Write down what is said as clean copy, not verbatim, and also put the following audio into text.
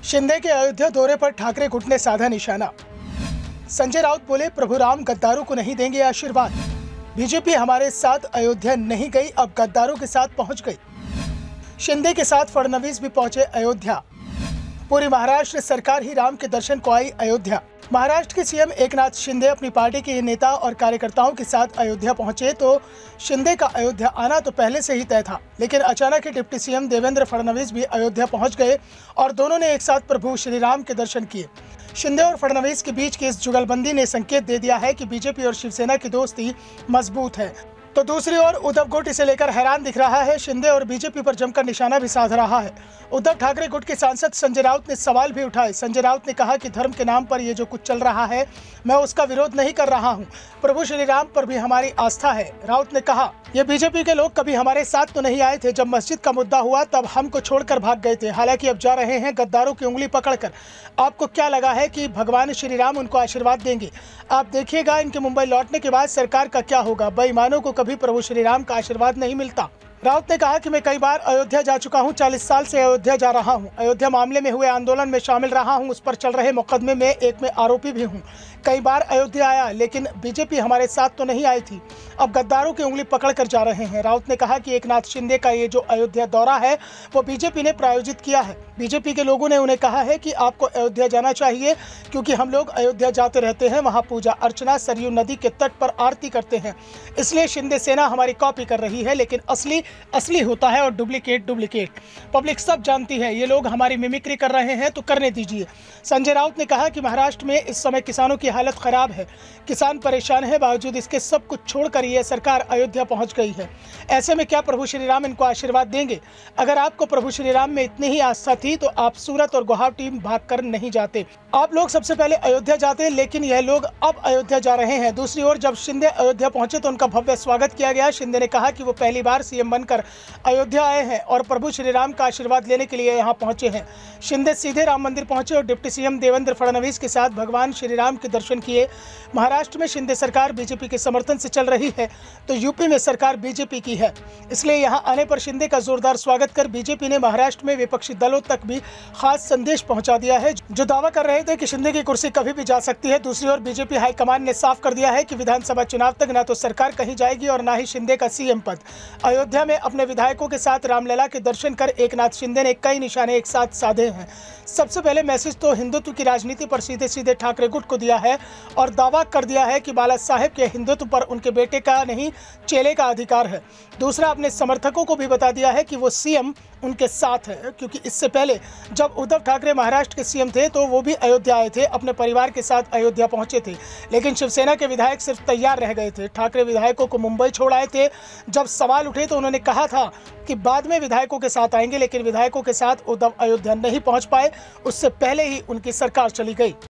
शिंदे के अयोध्या दौरे पर ठाकरे गुट ने साधा निशाना। संजय राउत बोले, प्रभु राम गद्दारों को नहीं देंगे आशीर्वाद। बीजेपी हमारे साथ अयोध्या नहीं गई, अब गद्दारों के साथ पहुंच गई। शिंदे के साथ फडणवीस भी पहुंचे अयोध्या। पूरी महाराष्ट्र सरकार ही राम के दर्शन को आई अयोध्या। महाराष्ट्र के सीएम एकनाथ शिंदे अपनी पार्टी के नेता और कार्यकर्ताओं के साथ अयोध्या पहुंचे तो शिंदे का अयोध्या आना तो पहले से ही तय था, लेकिन अचानक ही डिप्टी सीएम देवेंद्र फडणवीस भी अयोध्या पहुंच गए और दोनों ने एक साथ प्रभु श्री राम के दर्शन किए। शिंदे और फडणवीस के बीच की इस जुगलबंदी ने संकेत दे दिया है कि बीजेपी और शिवसेना की दोस्ती मजबूत है। तो दूसरी ओर उद्धव गुट इसे लेकर हैरान दिख रहा है। शिंदे और बीजेपी पर जमकर निशाना भी साध रहा है। उद्धव ठाकरे गुट के सांसद संजय राउत ने सवाल भी उठाए। संजय राउत ने कहा कि धर्म के नाम पर ये जो कुछ चल रहा है, मैं उसका विरोध नहीं कर रहा हूं। प्रभु श्री राम पर भी हमारी आस्था है। राउत ने कहा, ये बीजेपी के लोग कभी हमारे साथ तो नहीं आए थे। जब मस्जिद का मुद्दा हुआ तब हमको छोड़कर भाग गए थे। हालांकि अब जा रहे हैं गद्दारों की उंगली पकड़कर। आपको क्या लगा है कि भगवान श्री राम उनको आशीर्वाद देंगे? आप देखिएगा इनके मुंबई लौटने के बाद सरकार का क्या होगा। बेईमानों को कभी प्रभु श्री राम का आशीर्वाद नहीं मिलता। राउत ने कहा कि मैं कई बार अयोध्या जा चुका हूं, 40 साल से अयोध्या जा रहा हूं। अयोध्या मामले में हुए आंदोलन में शामिल रहा हूं, उस पर चल रहे मुकदमे में एक में आरोपी भी हूं। कई बार अयोध्या आया, लेकिन बीजेपी हमारे साथ तो नहीं आई थी। अब गद्दारों की उंगली पकड़ कर जा रहे हैं। राउत ने कहा कि एकनाथ शिंदे का ये जो अयोध्या दौरा है वो बीजेपी ने प्रायोजित किया है। बीजेपी के लोगों ने उन्हें कहा है कि आपको अयोध्या जाना चाहिए, क्योंकि हम लोग अयोध्या जाते रहते हैं, वहाँ पूजा अर्चना, सरयू नदी के तट पर आरती करते हैं। इसलिए शिंदे सेना हमारी कॉपी कर रही है, लेकिन असली असली होता है और डुप्लीकेट डुप्लीकेट। पब्लिक सब जानती है, ये लोग हमारी मिमिक्री कर रहे हैं तो करने दीजिए। संजय राउत ने कहा कि महाराष्ट्र में इस समय किसानों की हालत खराब है, किसान परेशान है, बावजूद इसके सब कुछ छोड़कर ये सरकार अयोध्या पहुंच गई है। ऐसे में क्या प्रभु श्री राम इनको आशीर्वाद देंगे? अगर आपको प्रभु श्री राम में इतनी ही आस्था थी तो आप सूरत और गुवाहाटी भागकर नहीं जाते। आप लोग सबसे पहले अयोध्या जाते, लेकिन यह लोग अब अयोध्या जा रहे हैं। दूसरी ओर जब शिंदे अयोध्या पहुंचे तो उनका भव्य स्वागत किया गया। शिंदे ने कहा कि वो पहली बार सीएम बनकर अयोध्या आए हैं और प्रभु श्री राम का आशीर्वाद लेने के लिए यहाँ पहुंचे हैं। शिंदे सीधे राम मंदिर पहुंचे और डिप्टी सीएम देवेंद्र फडणवीस के साथ भगवान श्री राम के दर्शन किए। महाराष्ट्र में शिंदे सरकार बीजेपी के समर्थन से चल रही है तो यूपी में सरकार बीजेपी की है, इसलिए यहाँ आने पर शिंदे का जोरदार स्वागत कर बीजेपी ने महाराष्ट्र में विपक्षी दलों तक भी खास संदेश पहुंचा दिया है, जो दावा कर रहे थे कि शिंदे की कुर्सी कभी भी जा सकती है। दूसरी ओर बीजेपी हाईकमान ने साफ कर दिया है कि विधानसभा चुनाव तक न तो सरकार कहीं जाएगी और न ही शिंदे का सीएम पद। अयोध्या में अपने विधायकों के साथ रामलला के दर्शन कर एकनाथ शिंदे ने कई निशाने एक साथ साधे हैं। सबसे पहले मैसेज तो हिंदुत्व की राजनीति पर सीधे सीधे ठाकरे गुट को दिया है और दावा कर दिया है कि बाला साहेब के हिंदुत्व पर उनके बेटे का नहीं, चेले का अधिकार है। दूसरा, अपने समर्थकों को भी बता दिया है कि वो सीएम उनके साथ है, क्योंकि इससे पहले जब उद्धव ठाकरे महाराष्ट्र के सीएम थे तो वो भी अयोध्या आए थे, अपने परिवार के साथ अयोध्या पहुंचे थे, लेकिन शिवसेना के विधायक सिर्फ तैयार रह गए थे। ठाकरे विधायकों को मुंबई छोड़ आए थे। जब सवाल उठे तो उन्होंने कहा था कि बाद में विधायकों के साथ आएंगे, लेकिन विधायकों के साथ उद्धव अयोध्या नहीं पहुंच पाए, उससे पहले ही उनकी सरकार चली गई।